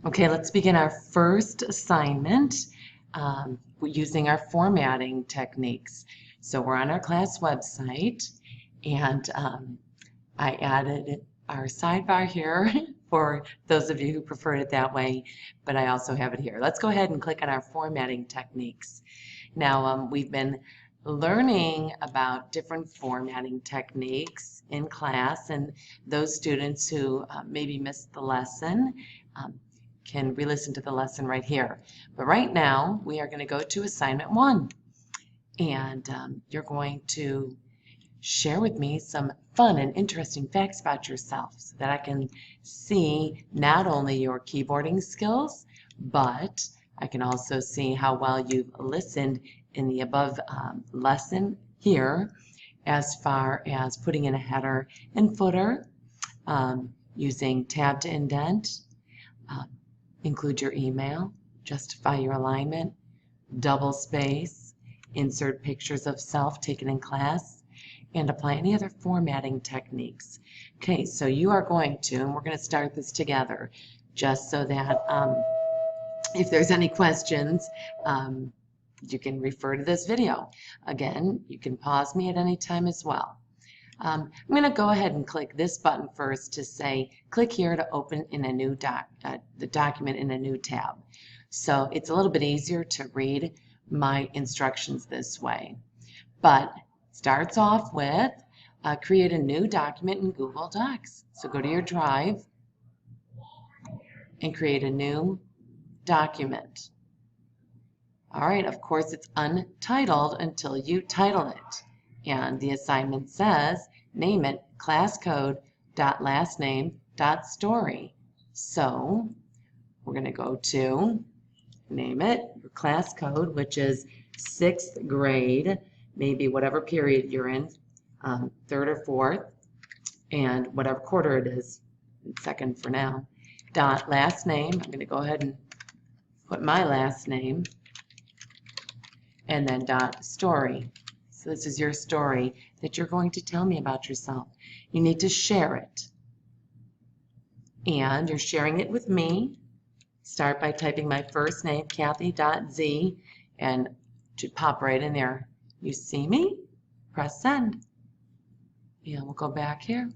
Okay, let's begin our first assignment using our formatting techniques. So we're on our class website, and I added our sidebar here for those of you who prefer it that way, but I also have it here. Let's go ahead and click on our formatting techniques. Now, we've been learning about different formatting techniques in class, and those students who maybe missed the lesson can re-listen to the lesson right here. But right now, we are going to go to assignment 1, and you're going to share with me some fun and interesting facts about yourself so that I can see not only your keyboarding skills, but I can also see how well you've listened in the above lesson here as far as putting in a header and footer, using tab to indent, include your email, justify your alignment, double space, insert pictures of self taken in class, and apply any other formatting techniques. Okay, so you are going to, and we're going to start this together, just so that if there's any questions, you can refer to this video. Again, you can pause me at any time as well. I'm going to go ahead and click this button first to say, click here to open in a new the document in a new tab. So it's a little bit easier to read my instructions this way. But it starts off with create a new document in Google Docs. So go to your Drive and create a new document. All right, of course it's untitled until you title it. And the assignment says, name it classcode.lastname.story. So we're going to go to name it your class code, which is 6th grade, maybe whatever period you're in, 3rd or 4th, and whatever quarter it is, 2nd for now, dot last name. I'm going to go ahead and put my last name, and then dot story. So this is your story that you're going to tell me about yourself. You need to share it. And you're sharing it with me. Start by typing my first name, Kathy.z, and it should pop right in there. You see me? Press send. And we'll go back here.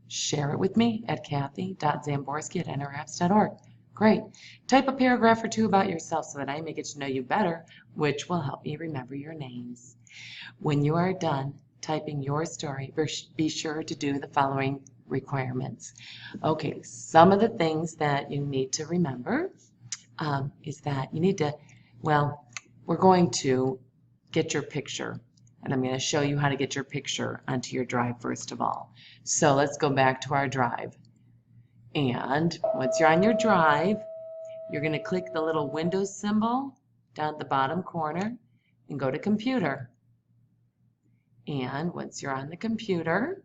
Share it with me at kathy.zamborski@nrapps.org. Great. Type a paragraph or two about yourself so that I may get to know you better, which will help me remember your names. When you are done typing your story, be sure to do the following requirements. Okay, some of the things that you need to remember is that you need to, well, we're going to get your picture, and I'm going to show you how to get your picture onto your Drive first of all. So let's go back to our Drive. And once you're on your Drive, you're going to click the little Windows symbol down at the bottom corner and go to Computer. And once you're on the computer,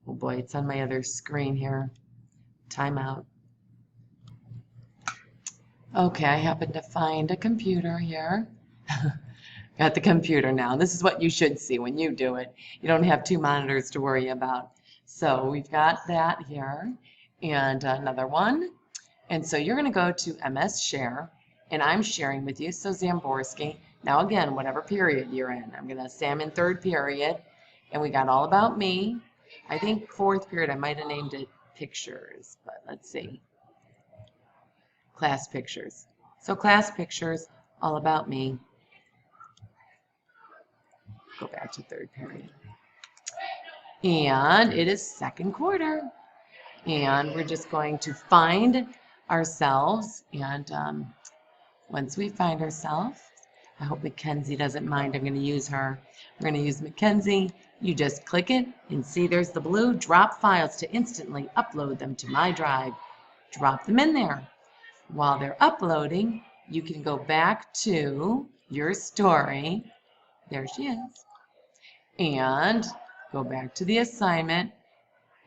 oh boy, it's on my other screen here. Timeout. Okay, I happen to find a computer here. Got the computer now. This is what you should see when you do it. You don't have 2 monitors to worry about. So we've got that here and another one. And so you're going to go to MS Share, and I'm sharing with you. So Zamborski. Now again, whatever period you're in. I'm going to say I'm in 3rd period, and we got all about me. I think 4th period I might have named it pictures, but let's see. Class pictures. So class pictures, all about me. Go back to 3rd period. And it is 2nd quarter. And we're just going to find ourselves. And once we find ourselves, I hope Mackenzie doesn't mind. I'm going to use her. We're going to use Mackenzie. You just click it and see there's the blue drop files to instantly upload them to my Drive. Drop them in there. While they're uploading, you can go back to your story. There she is. And go back to the assignment.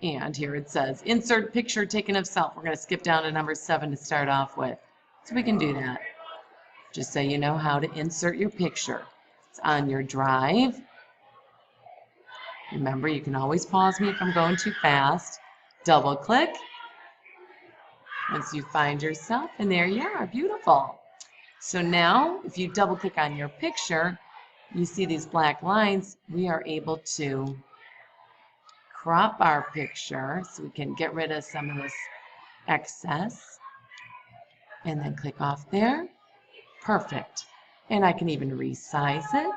And here it says, insert picture taken of self. We're going to skip down to number 7 to start off with. So we can do that. Just so you know how to insert your picture. It's on your Drive. Remember, you can always pause me if I'm going too fast. Double click once you find yourself, and there you are, beautiful. So now, if you double click on your picture, you see these black lines. We are able to crop our picture so we can get rid of some of this excess. And then click off there. Perfect. And I can even resize it.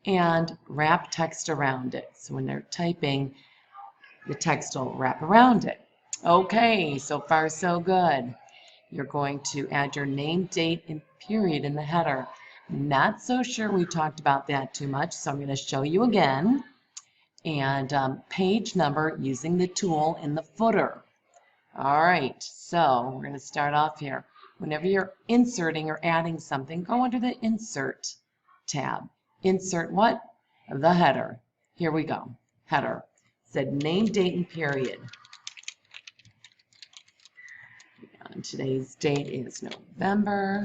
And wrap text around it. So when they're typing, the text will wrap around it. Okay, so far so good. You're going to add your name, date, and period in the header. Not so sure we talked about that too much, so I'm going to show you again. And page number using the tool in the footer. All right, so we're going to start off here. Whenever you're inserting or adding something, go under the Insert tab. Insert what? The header. Here we go. Header. Said name, date, and period. And today's date is November.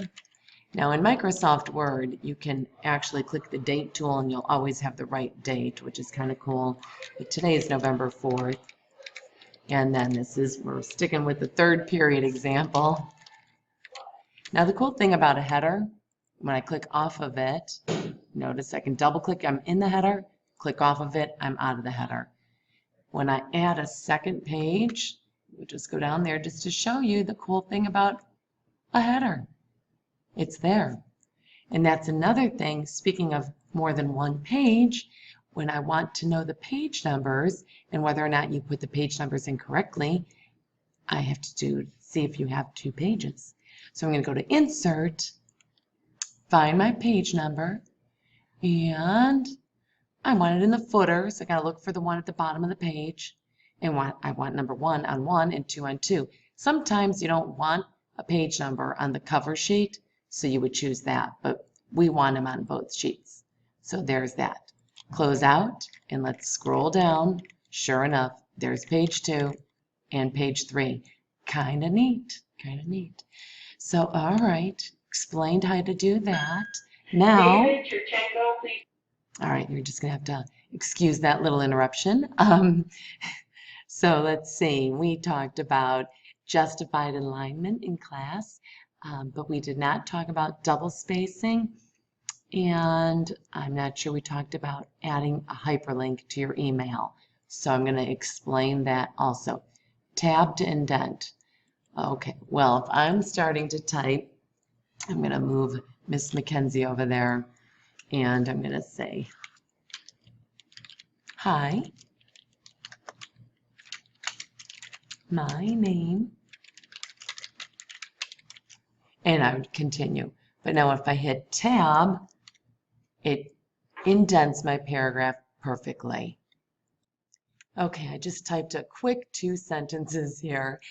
Now in Microsoft Word, you can actually click the date tool and you'll always have the right date, which is kind of cool. But today is November 4th. And then we're sticking with the third period example. Now the cool thing about a header, when I click off of it, notice I can double click, I'm in the header, click off of it, I'm out of the header. When I add a second page, we'll just go down there just to show you the cool thing about a header. It's there. And that's another thing, speaking of more than one page, when I want to know the page numbers and whether or not you put the page numbers in correctly, I have to see if you have two pages. So I'm going to go to Insert, find my page number, and I want it in the footer, so I got to look for the one at the bottom of the page. And I want number 1 on 1 and 2 on 2. Sometimes you don't want a page number on the cover sheet, so you would choose that, but we want them on both sheets. So there's that. Close out, and let's scroll down. Sure enough, there's page 2 and page 3. Kind of neat, kind of neat. So, all right, explained how to do that. Now, all right, you're just going to have to excuse that little interruption. So let's see, we talked about justified alignment in class, but we did not talk about double spacing, and I'm not sure we talked about adding a hyperlink to your email. So I'm going to explain that also. Tab to indent. Okay, well, if I'm starting to type, I'm going to move Miss Mackenzie over there, and I'm going to say, hi, my name, and I would continue. But now if I hit tab, it indents my paragraph perfectly. Okay, I just typed a quick 2 sentences here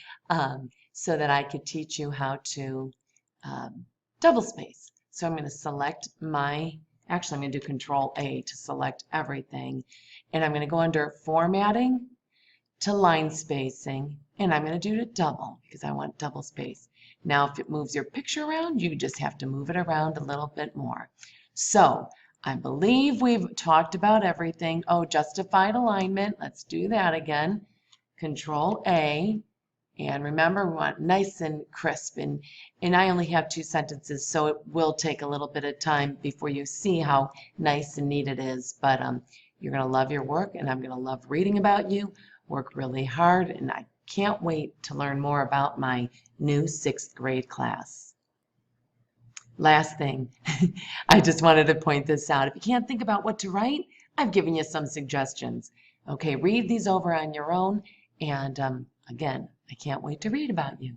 so that I could teach you how to double space. So I'm going to select actually I'm going to do Control A to select everything. And I'm going to go under Formatting to Line Spacing, and I'm going to do to double because I want double space. Now if it moves your picture around, you just have to move it around a little bit more. So I believe we've talked about everything. Oh, justified alignment. Let's do that again. Control A. And remember, we want nice and crisp. And I only have 2 sentences, so it will take a little bit of time before you see how nice and neat it is. But you're going to love your work, and I'm going to love reading about you. Work really hard, and I can't wait to learn more about my new 6th grade class. Last thing, I just wanted to point this out. If you can't think about what to write, I've given you some suggestions. Okay, read these over on your own, and again, I can't wait to read about you.